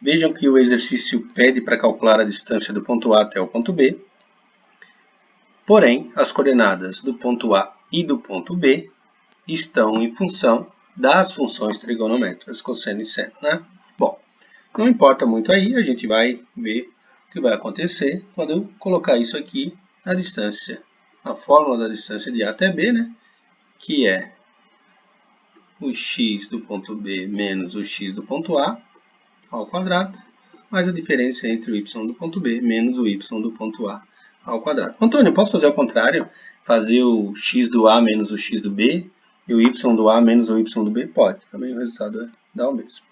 Vejam que o exercício pede para calcular a distância do ponto A até o ponto B. Porém, as coordenadas do ponto A e do ponto B estão em função das funções trigonométricas, cosseno e seno, né? Bom, não importa muito aí, a gente vai ver o que vai acontecer quando eu colocar isso aqui na distância. A fórmula da distância de A até B, né? Que é o x do ponto B menos o x do ponto A ao quadrado, mais a diferença entre o y do ponto B menos o y do ponto A ao quadrado. Antônio, posso fazer ao contrário? Fazer o x do A menos o x do B e o y do A menos o y do B? Pode, também o resultado dá o mesmo,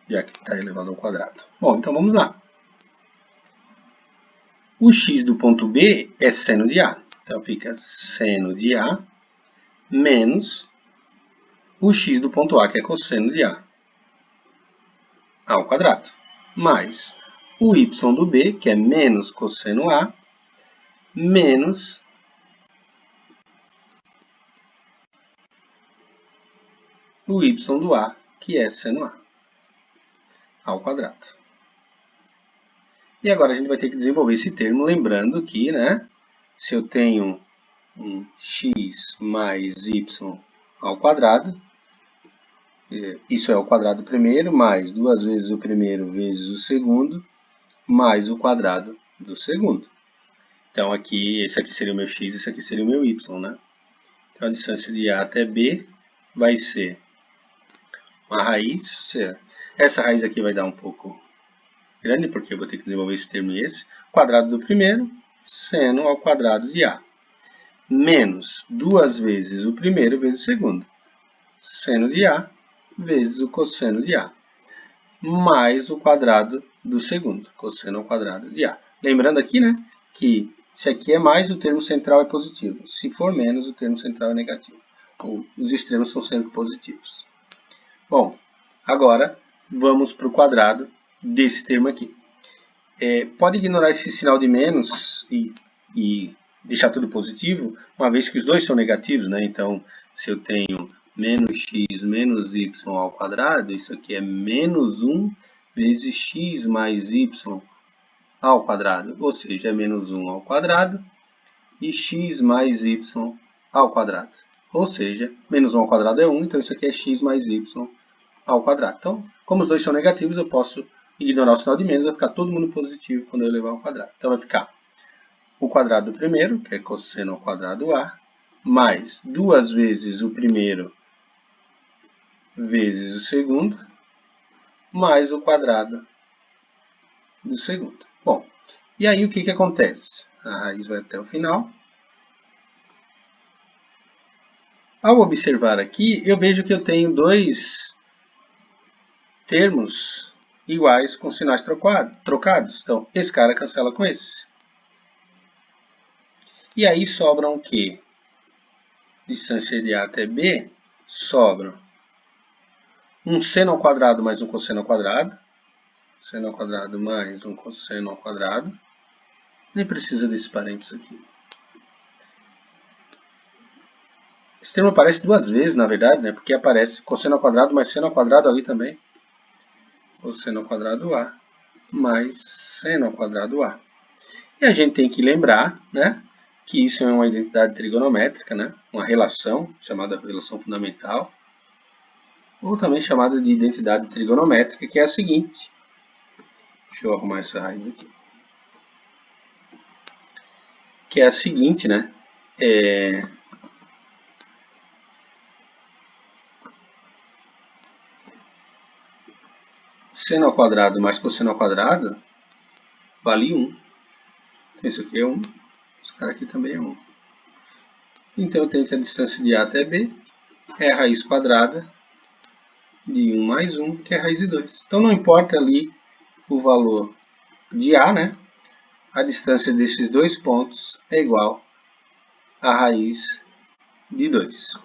já que está elevado ao quadrado. Bom, então vamos lá. O x do ponto B é seno de A. Então fica seno de A menos o x do ponto A, que é cosseno de A, ao quadrado, mais o y do B, que é menos cosseno A, menos o y do A, que é seno A, ao quadrado. E agora a gente vai ter que desenvolver esse termo, lembrando que, né, se eu tenho um x mais y ao quadrado, isso é o quadrado primeiro, mais 2 vezes o primeiro vezes o segundo, mais o quadrado do segundo. Então, aqui, esse aqui seria o meu x, esse aqui seria o meu y, né? Então, a distância de A até B vai ser uma raiz, essa raiz aqui vai dar um pouco grande, porque eu vou ter que desenvolver esse termo e esse, quadrado do primeiro, seno ao quadrado de A, menos 2 vezes o primeiro vezes o segundo, seno de A vezes o cosseno de A, mais o quadrado do segundo, cosseno ao quadrado de A. Lembrando aqui, né, que se aqui é mais, o termo central é positivo. Se for menos, o termo central é negativo. Os extremos são sempre positivos. Bom, agora vamos para o quadrado desse termo aqui. Pode ignorar esse sinal de menos e deixar tudo positivo, uma vez que os dois são negativos, né? Então, se eu tenho menos x menos y ao quadrado, isso aqui é menos 1 vezes x mais y ao quadrado, ou seja, é menos 1 ao quadrado e x mais y ao quadrado. Ou seja, menos 1 ao quadrado é 1, então isso aqui é x mais y ao quadrado. Então, como os dois são negativos, eu posso ignorar o sinal de menos, vai ficar todo mundo positivo quando eu elevar ao quadrado. Então, vai ficar o quadrado do primeiro, que é cosseno ao quadrado A, mais 2 vezes o primeiro vezes o segundo, mais o quadrado do segundo. Bom, e aí o que acontece? A raiz vai até o final. Ao observar aqui, eu vejo que eu tenho dois termos iguais com sinais trocados. Então, esse cara cancela com esse. E aí sobram o quê? Distância de A até B, sobram um seno ao quadrado mais um cosseno ao quadrado. Seno ao quadrado mais um cosseno ao quadrado. Nem precisa desse parênteses aqui. Esse termo aparece duas vezes, na verdade, né? Porque aparece cosseno ao quadrado mais seno ao quadrado ali também. Cosseno ao quadrado A mais seno ao quadrado A. E a gente tem que lembrar, né, que isso é uma identidade trigonométrica, né? Uma relação, chamada relação fundamental, ou também chamada de identidade trigonométrica, que é a seguinte. Deixa eu arrumar essa raiz aqui. Que é a seguinte, né? Seno ao quadrado mais cosseno ao quadrado vale 1. Então, isso aqui é 1. Esse cara aqui também é 1. Então, eu tenho que a distância de A até B é a raiz quadrada de 1 mais 1, que é a raiz de 2. Então, não importa ali o valor de A, né? A distância desses dois pontos é igual à raiz de 2.